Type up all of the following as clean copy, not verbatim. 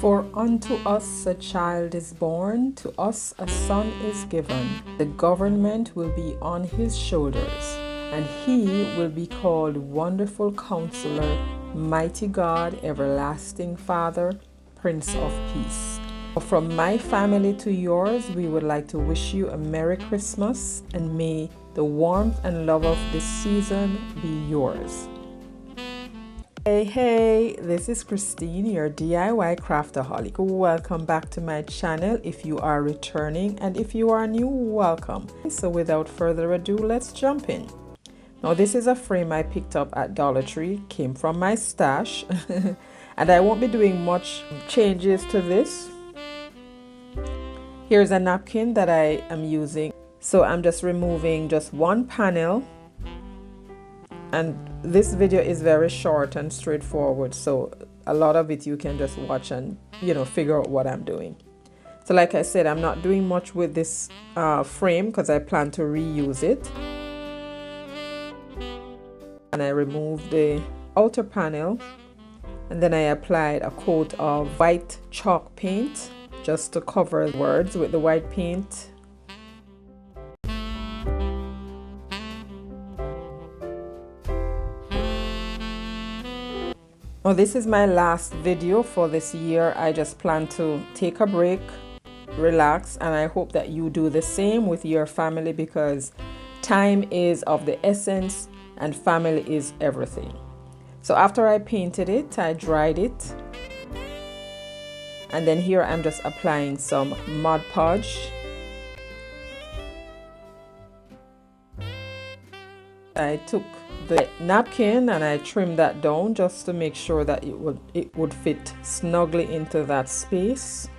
For unto us a child is born, to us a son is given. The government will be on his shoulders, and he will be called Wonderful Counselor, Mighty God, Everlasting Father, Prince of Peace. From my family to yours, we would like to wish you a Merry Christmas, and may the warmth and love of this season be yours. Hey, this is Christine, your DIY craftaholic. Welcome back to my channel if you are returning, and if you are new, welcome. So without further ado, let's jump in. Now this is a frame I picked up at Dollar Tree, came from my stash, and I won't be doing much changes to this. Here's a napkin that I am using. So I'm just removing just one panel. And this video is very short and straightforward, so a lot of it you can just watch and figure out what I'm doing. So like I said, I'm not doing much with this frame because I plan to reuse it. And I removed the outer panel, and then I applied a coat of white chalk paint just to cover the words with the white paint. Now this is my last video for this year. I just plan to take a break, relax, and I hope that you do the same with your family, because time is of the essence and family is everything. So after I painted it, I dried it, and then here I'm just applying some Mod Podge. I took the napkin and I trimmed that down just to make sure that it would fit snugly into that space.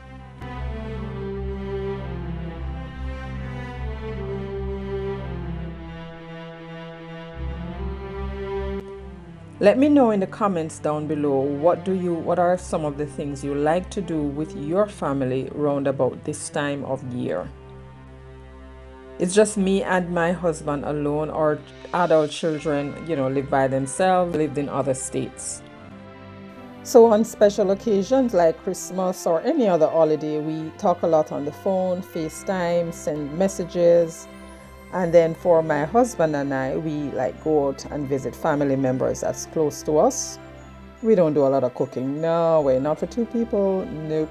Let me know in the comments down below what are some of the things you like to do with your family round about this time of year. It's just me and my husband alone, or adult children, live by themselves, lived in other states. So on special occasions like Christmas or any other holiday, we talk a lot on the phone, FaceTime, send messages. And then for my husband and I, we go out and visit family members that's close to us. We don't do a lot of cooking. No way, not for two people. Nope.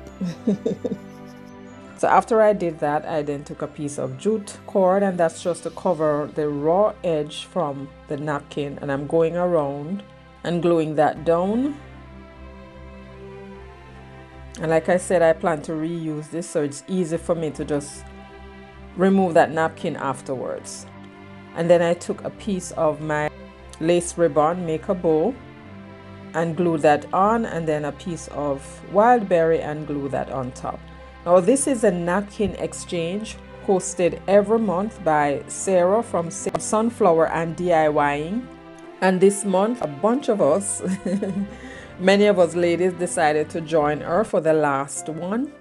So after I did that, I then took a piece of jute cord, and that's just to cover the raw edge from the napkin, and I'm going around and gluing that down. And like I said, I plan to reuse this, so it's easy for me to just remove that napkin afterwards. And then I took a piece of my lace ribbon, make a bow, and glue that on, and then a piece of wild berry and glue that on top. Now this is a Napkin Exchange hosted every month by Sarah from Sunflower and DIYing. And this month, a bunch of us, many of us ladies, decided to join her for the last one.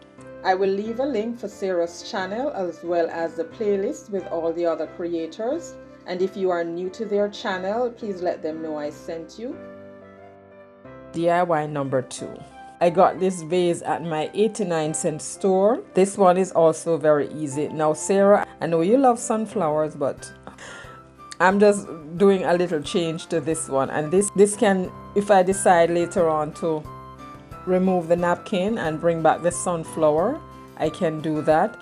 I will leave a link for Sarah's channel as well as the playlist with all the other creators. And if you are new to their channel, please let them know I sent you. DIY number 2. I got this vase at my 89-cent store. This one is also very easy. Now Sarah, I know you love sunflowers, but I'm just doing a little change to this one. And this can, if I decide later on to remove the napkin and bring back the sunflower, I can do that.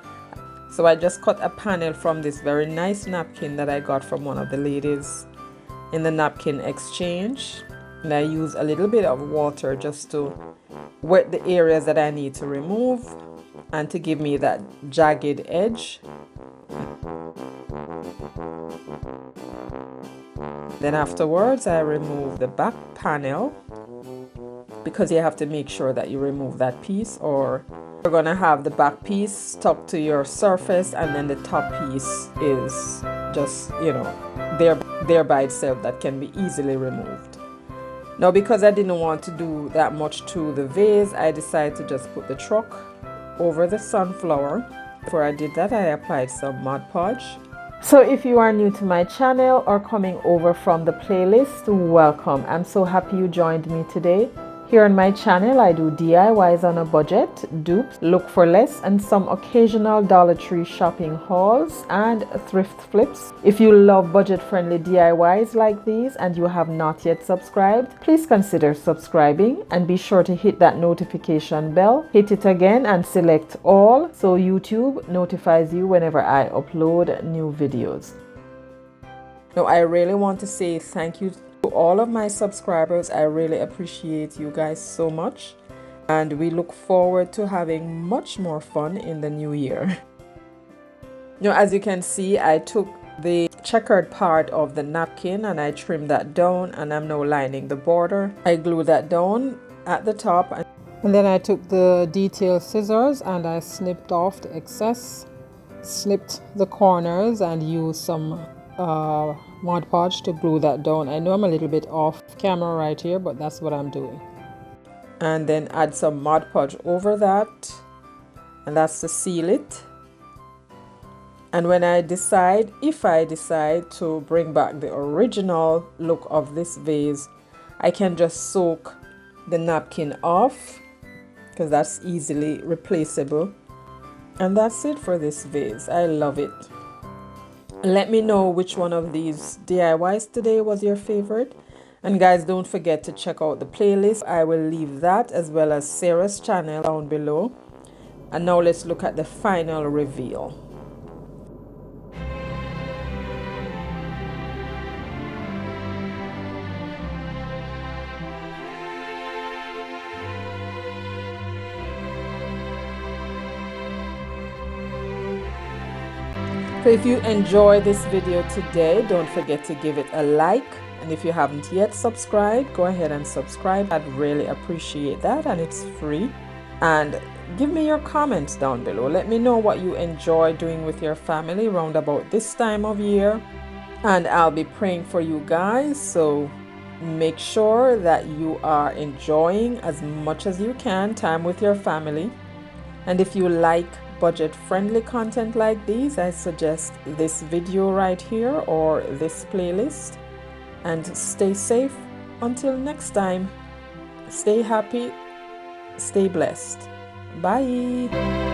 So I just cut a panel from this very nice napkin that I got from one of the ladies in the Napkin Exchange. And I use a little bit of water just to wet the areas that I need to remove and to give me that jagged edge. Then afterwards I remove the back panel, because you have to make sure that you remove that piece, or you're gonna have the back piece stuck to your surface and then the top piece is just there by itself, that can be easily removed. Now because I didn't want to do that much to the vase, I decided to just put the truck over the sunflower. Before I did that, I applied some Mod Podge. So if you are new to my channel or coming over from the playlist, welcome. I'm so happy you joined me today. Here on my channel, I do DIYs on a budget, dupes, look for less, and some occasional Dollar Tree shopping hauls and thrift flips. If you love budget-friendly DIYs like these and you have not yet subscribed, please consider subscribing and be sure to hit that notification bell. Hit it again and select all so YouTube notifies you whenever I upload new videos. Now, I really want to say thank you to all of my subscribers. I really appreciate you guys so much, and we look forward to having much more fun in the new year. Now, as you can see, I took the checkered part of the napkin and I trimmed that down, and I'm now lining the border. I glued that down at the top, and then I took the detail scissors and I snipped off the excess, snipped the corners, and used some Mod Podge to glue that down. I know I'm a little bit off camera right here, but that's what I'm doing. And then add some Mod Podge over that, and that's to seal it. And when I decide, if I decide to bring back the original look of this vase, I can just soak the napkin off because that's easily replaceable. And that's it for this vase. I love it. Let me know which one of these DIYs today was your favorite. And guys, don't forget to check out the playlist. I will leave that as well as Sarah's channel down below. And now let's look at the final reveal. So if you enjoyed this video today, don't forget to give it a like. And if you haven't yet subscribed, go ahead and subscribe. I'd really appreciate that, and it's free. And give me your comments down below. Let me know what you enjoy doing with your family around about this time of year. And I'll be praying for you guys. So make sure that you are enjoying as much as you can time with your family. And if you like budget-friendly content like these, I suggest this video right here or this playlist. And stay safe until next time. Stay happy, stay blessed. Bye.